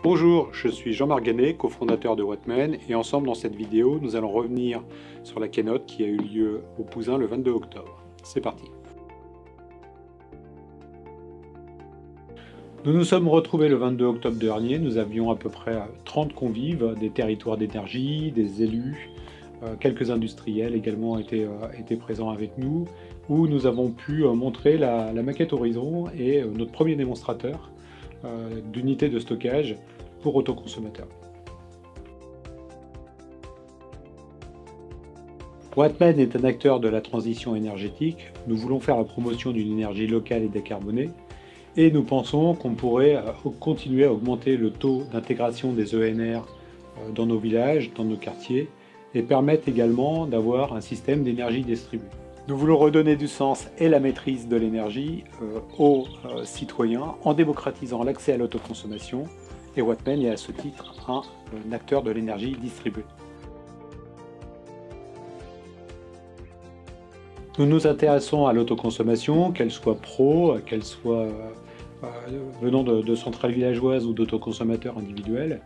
Bonjour, je suis Jean-Marc Ganet, cofondateur de Wattman, et ensemble dans cette vidéo, nous allons revenir sur la keynote qui a eu lieu au Pouzin le 22 octobre. C'est parti. Nous nous sommes retrouvés le 22 octobre dernier, nous avions à peu près 30 convives, des territoires d'énergie, des élus, quelques industriels également étaient présents avec nous, où nous avons pu montrer la maquette Horizon et notre premier démonstrateur d'unité de stockage pour autoconsommateurs. Wattman est un acteur de la transition énergétique. Nous voulons faire la promotion d'une énergie locale et décarbonée, et nous pensons qu'on pourrait continuer à augmenter le taux d'intégration des ENR dans nos villages, dans nos quartiers, et permettre également d'avoir un système d'énergie distribuée. Nous voulons redonner du sens et la maîtrise de l'énergie aux citoyens en démocratisant l'accès à l'autoconsommation, et Wattman est à ce titre un acteur de l'énergie distribuée. Nous nous intéressons à l'autoconsommation, qu'elle soit pro, qu'elle soit venant de centrales villageoises ou d'autoconsommateurs individuels.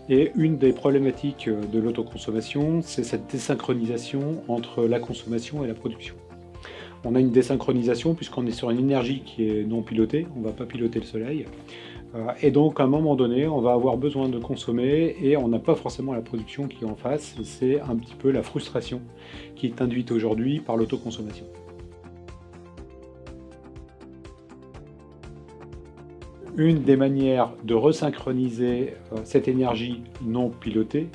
Et une des problématiques de l'autoconsommation, c'est cette désynchronisation entre la consommation et la production. On a une désynchronisation puisqu'on est sur une énergie qui est non pilotée, on ne va pas piloter le soleil. Et donc à un moment donné, on va avoir besoin de consommer et on n'a pas forcément la production qui est en face. C'est un petit peu la frustration qui est induite aujourd'hui par l'autoconsommation. Une des manières de resynchroniser cette énergie non pilotée,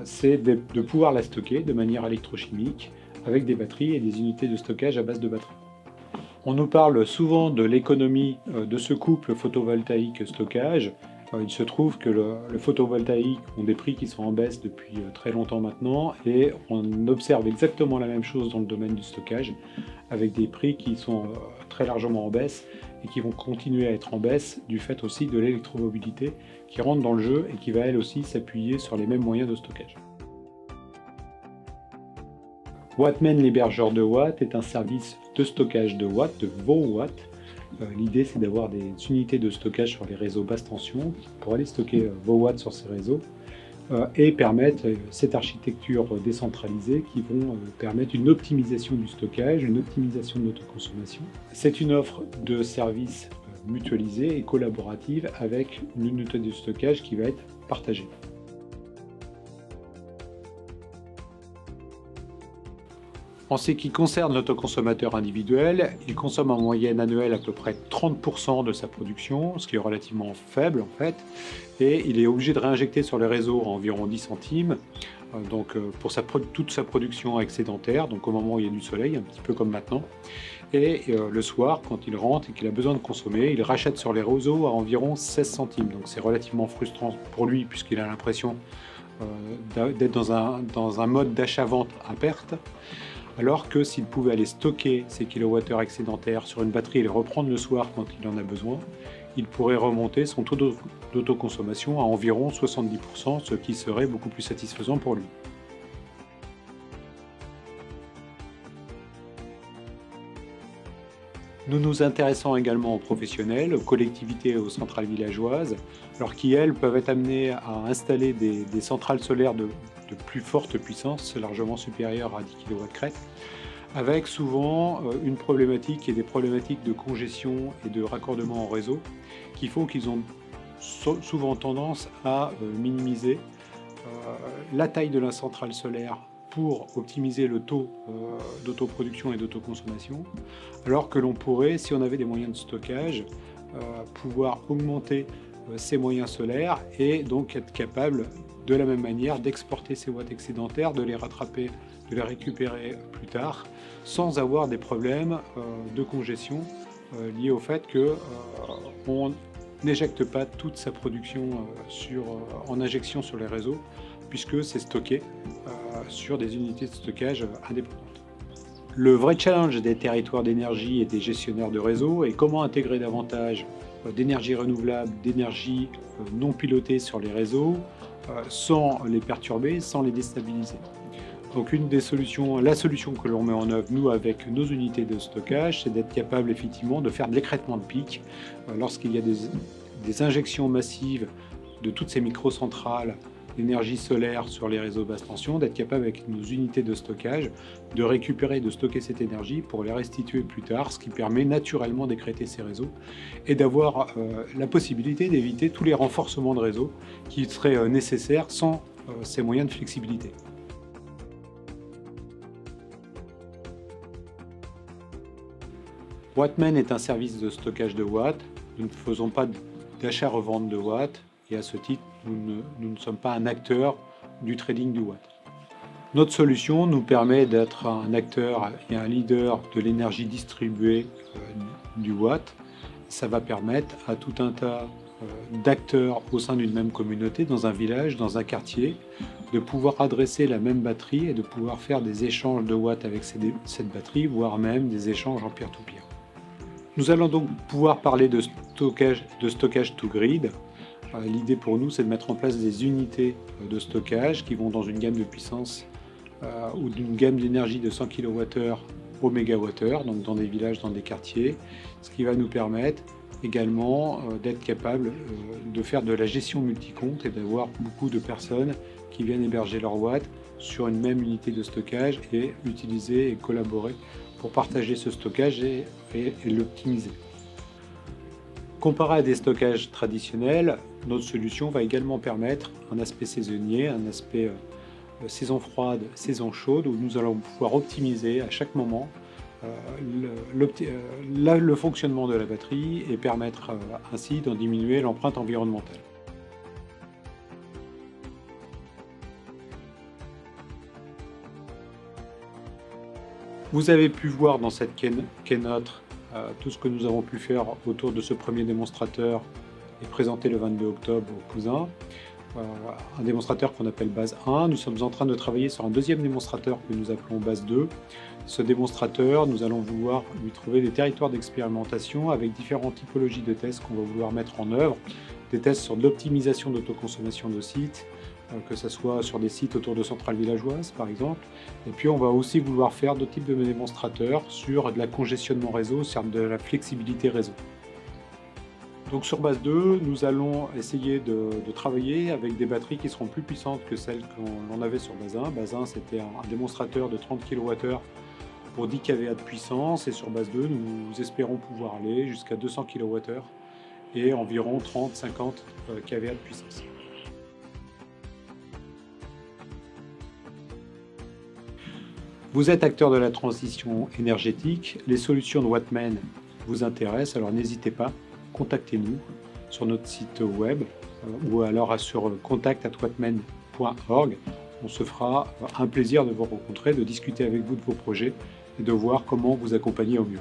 c'est de pouvoir la stocker de manière électrochimique avec des batteries et des unités de stockage à base de batteries. On nous parle souvent de l'économie de ce couple photovoltaïque-stockage. Il se trouve que le photovoltaïque ont des prix qui sont en baisse depuis très longtemps maintenant, et on observe exactement la même chose dans le domaine du stockage, avec des prix qui sont très largement en baisse et qui vont continuer à être en baisse du fait aussi de l'électromobilité qui rentre dans le jeu et qui va elle aussi s'appuyer sur les mêmes moyens de stockage. Wattman, l'hébergeur de watts, est un service de stockage de watts, de vos watts. L'idée, c'est d'avoir des unités de stockage sur les réseaux basse tension pour aller stocker vos watts sur ces réseaux et permettre cette architecture décentralisée qui vont permettre une optimisation du stockage, une optimisation de l'autoconsommation. C'est une offre de service mutualisée et collaborative avec une unité de stockage qui va être partagée. En ce qui concerne l'autoconsommateur individuel, il consomme en moyenne annuelle à peu près 30% de sa production, ce qui est relativement faible en fait, et il est obligé de réinjecter sur les réseaux à environ 10 centimes, pour toute sa production excédentaire, donc au moment où il y a du soleil, un petit peu comme maintenant. Et le soir, quand il rentre et qu'il a besoin de consommer, il rachète sur les réseaux à environ 16 centimes. Donc c'est relativement frustrant pour lui puisqu'il a l'impression d'être dans un mode d'achat-vente à perte. Alors que s'il pouvait aller stocker ses kilowattheures excédentaires sur une batterie et les reprendre le soir quand il en a besoin, il pourrait remonter son taux d'autoconsommation à environ 70%, ce qui serait beaucoup plus satisfaisant pour lui. Nous nous intéressons également aux professionnels, aux collectivités et aux centrales villageoises, alors qui, elles, peuvent être amenées à installer des centrales solaires de plus forte puissance, largement supérieure à 10 kW crête, avec souvent une problématique qui est des problématiques de congestion et de raccordement en réseau, qui font qu'ils ont souvent tendance à minimiser la taille de la centrale solaire pour optimiser le taux d'autoproduction et d'autoconsommation, alors que l'on pourrait, si on avait des moyens de stockage, pouvoir augmenter ces moyens solaires et donc être capable de la même manière d'exporter ces watts excédentaires, de les rattraper, de les récupérer plus tard, sans avoir des problèmes de congestion liés au fait qu'on n'éjecte pas toute sa production en injection sur les réseaux, puisque c'est stocké sur des unités de stockage indépendantes. Le vrai challenge des territoires d'énergie et des gestionnaires de réseau est comment intégrer davantage d'énergie renouvelable, d'énergie non pilotée sur les réseaux, sans les perturber, sans les déstabiliser. Donc une des solutions, la solution que l'on met en œuvre, nous, avec nos unités de stockage, c'est d'être capable effectivement de faire de l'écrêtement de pic lorsqu'il y a des injections massives de toutes ces microcentrales d'énergie solaire sur les réseaux basse tension, d'être capable avec nos unités de stockage de récupérer et de stocker cette énergie pour les restituer plus tard, ce qui permet naturellement d'écrêter ces réseaux et d'avoir la possibilité d'éviter tous les renforcements de réseau qui seraient nécessaires sans ces moyens de flexibilité. Wattman est un service de stockage de watts. Nous ne faisons pas d'achat-revente de watts et à ce titre, nous ne sommes pas un acteur du trading du watt. Notre solution nous permet d'être un acteur et un leader de l'énergie distribuée du watt. Ça va permettre à tout un tas d'acteurs au sein d'une même communauté, dans un village, dans un quartier, de pouvoir adresser la même batterie et de pouvoir faire des échanges de watts avec cette batterie, voire même des échanges en peer-to-peer. Nous allons donc pouvoir parler de stockage to grid. L'idée pour nous, c'est de mettre en place des unités de stockage qui vont dans une gamme de puissance ou d'une gamme d'énergie de 100 kWh au mégawattheure, donc dans des villages, dans des quartiers, ce qui va nous permettre également d'être capable de faire de la gestion multi-compte et d'avoir beaucoup de personnes qui viennent héberger leurs watts sur une même unité de stockage et utiliser et collaborer pour partager ce stockage et l'optimiser. Comparé à des stockages traditionnels, notre solution va également permettre un aspect saisonnier, un aspect saison froide, saison chaude, où nous allons pouvoir optimiser à chaque moment le fonctionnement de la batterie et permettre ainsi d'en diminuer l'empreinte environnementale. Vous avez pu voir dans cette keynote tout ce que nous avons pu faire autour de ce premier démonstrateur et présenté le 22 octobre au Cousin. Un démonstrateur qu'on appelle base 1. Nous sommes en train de travailler sur un deuxième démonstrateur que nous appelons base 2. Ce démonstrateur, nous allons vouloir lui trouver des territoires d'expérimentation avec différentes typologies de tests qu'on va vouloir mettre en œuvre. Des tests sur de l'optimisation d'autoconsommation de sites, que ce soit sur des sites autour de centrales villageoises par exemple. Et puis on va aussi vouloir faire d'autres types de démonstrateurs sur de la congestionnement réseau, sur de la flexibilité réseau. Donc sur base 2, nous allons essayer de travailler avec des batteries qui seront plus puissantes que celles qu'on avait sur base 1. Base 1, c'était un démonstrateur de 30 kWh pour 10 kVA de puissance, et sur base 2, nous espérons pouvoir aller jusqu'à 200 kWh et environ 30-50 kVA de puissance. Vous êtes acteur de la transition énergétique, les solutions de Wattman vous intéressent, alors n'hésitez pas, contactez-nous sur notre site web ou alors sur contact@wattman.org. On se fera un plaisir de vous rencontrer, de discuter avec vous de vos projets et de voir comment vous accompagner au mieux.